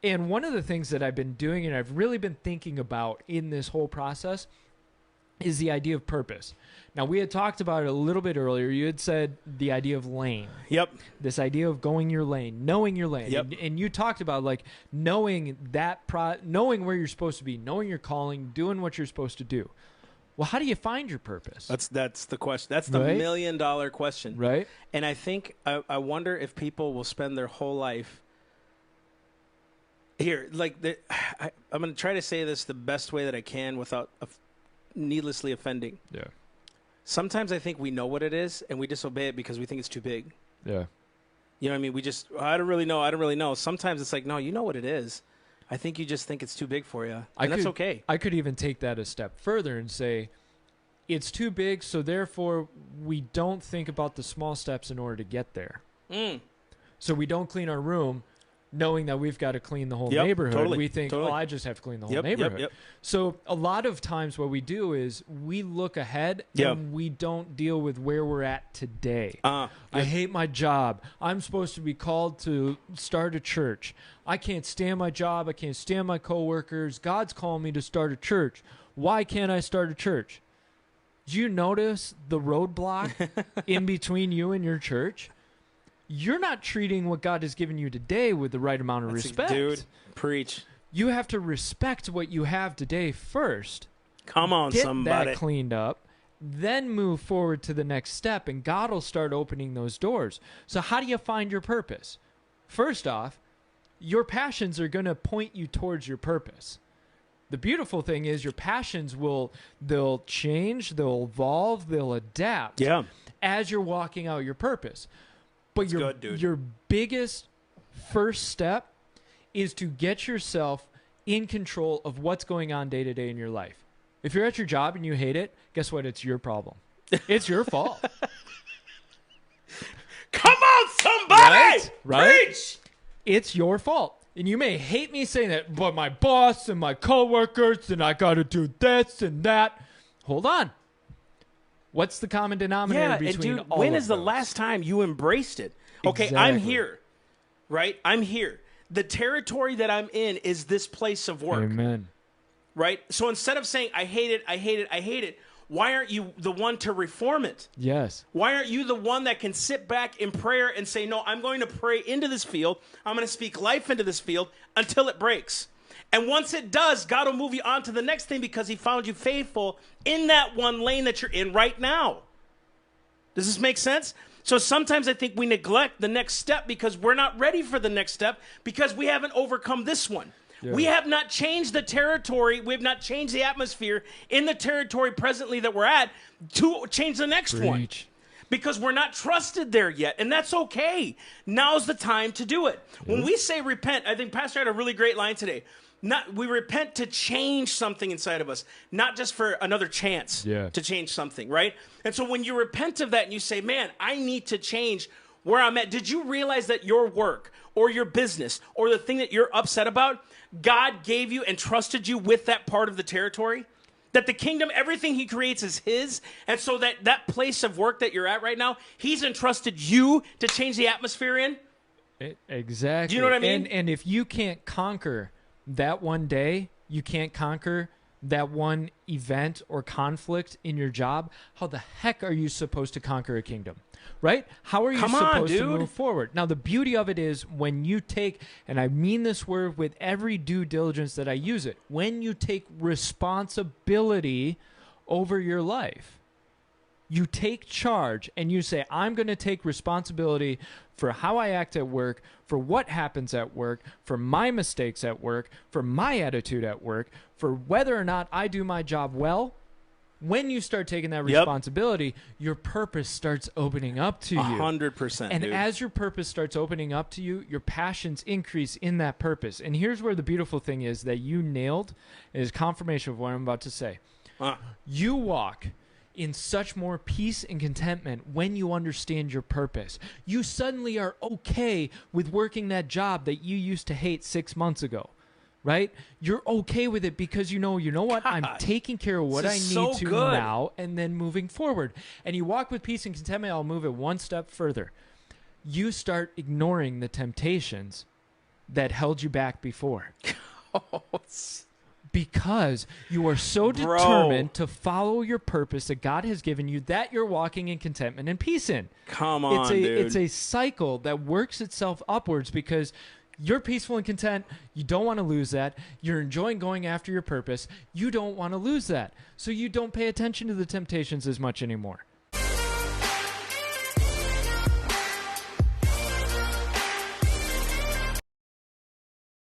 And one of the things that I've been doing and I've really been thinking about in this whole process is the idea of purpose. Now, we had talked about it a little bit earlier. You had said the idea of lane. Yep. This idea of going your lane, knowing your lane. Yep. And you talked about like knowing knowing where you're supposed to be, knowing your calling, doing what you're supposed to do. Well, how do you find your purpose? That's the question. That's the Right? $1 million question. Right? And I think I wonder if people will spend their whole life here. Like I'm going to try to say this the best way that I can without needlessly offending. Yeah. Sometimes I think we know what it is and we disobey it because we think it's too big. Yeah. You know what I mean? I don't really know. Sometimes it's like, no, you know what it is. I think you just think it's too big for you. And that's okay. I could even take that a step further and say it's too big, so therefore we don't think about the small steps in order to get there. So we don't clean our room knowing that we've got to clean the whole neighborhood. Totally, we think, totally. oh, I just have to clean the whole neighborhood. So a lot of times what we do is we look ahead and we don't deal with where we're at today. I hate my job. I'm supposed to be called to start a church. I can't stand my job. I can't stand my coworkers. God's calling me to start a church. Why can't I start a church? Do you notice the roadblock in between you and your church? You're not treating what God has given you today with the right amount of respect. Dude, preach. You have to respect what you have today first. Come on, Get somebody. that cleaned up, then move forward to the next step, and God will start opening those doors. So how do you find your purpose? First off, your passions are going to point you towards your purpose. The beautiful thing is your passions they'll change, they'll evolve, they'll adapt as you're walking out your purpose. But your biggest first step is to get yourself in control of what's going on day to day in your life. If you're at your job and you hate it, guess what? It's your problem. It's your fault. Come on, somebody! Right? Preach! It's your fault. And you may hate me saying that, but my boss and my coworkers and I got to do this and that. Hold on. What's the common denominator between all when of is the those? last time you embraced it? Okay, Exactly. I'm here, right? I'm here. The territory that I'm in is this place of work, Amen. right? So instead of saying, I hate it, I hate it, I hate it, why aren't you the one to reform it? Yes. Why aren't you the one that can sit back in prayer and say, no, I'm going to pray into this field. I'm going to speak life into this field until it breaks. And once it does, God will move you on to the next thing because he found you faithful in that one lane that you're in right now. Does this make sense? So sometimes I think we neglect the next step because we're not ready for the next step because we haven't overcome this one. Yeah. We have not changed the territory. We have not changed the atmosphere in the territory presently that we're at to change the next one. Because we're not trusted there yet, and that's okay. Now's the time to do it. When we say repent, I think Pastor had a really great line today. We repent to change something inside of us, not just for another chance to change something, right? And so when you repent of that and you say, man, I need to change where I'm at. Did you realize that your work or your business or the thing that you're upset about, God gave you and trusted you with that part of the territory? That the kingdom, everything he creates is his. And so that place of work that you're at right now, he's entrusted you to change the atmosphere in. Exactly. Do you know what I mean? And if you can't conquer that one day, you can't conquer that one event or conflict in your job, how the heck are you supposed to conquer a kingdom? Right? How are you supposed to move forward? Now, the beauty of it is when you take, and I mean this word with every due diligence that I use it, when you take responsibility over your life, you take charge and you say, I'm going to take responsibility for how I act at work, for what happens at work, for my mistakes at work, for my attitude at work, for whether or not I do my job well. When you start taking that responsibility, your purpose starts opening up to you. 100%. And as your purpose starts opening up to you, your passions increase in that purpose. And here's where the beautiful thing is that you nailed is confirmation of what I'm about to say. You walk in such more peace and contentment when you understand your purpose. You suddenly are okay with working that job that you used to hate 6 months ago. Right? You're okay with it because you know what? I'm taking care of what I need to now and then moving forward. And you walk with peace and contentment. I'll move it one step further. You start ignoring the temptations that held you back before? Oh, Because you are so Bro. determined to follow your purpose that God has given you, that you're walking in contentment and peace in. come on, It's a dude. it's a cycle that works itself upwards because you're peaceful and content. You don't want to lose that. You're enjoying going after your purpose. You don't want to lose that. So you don't pay attention to the temptations as much anymore.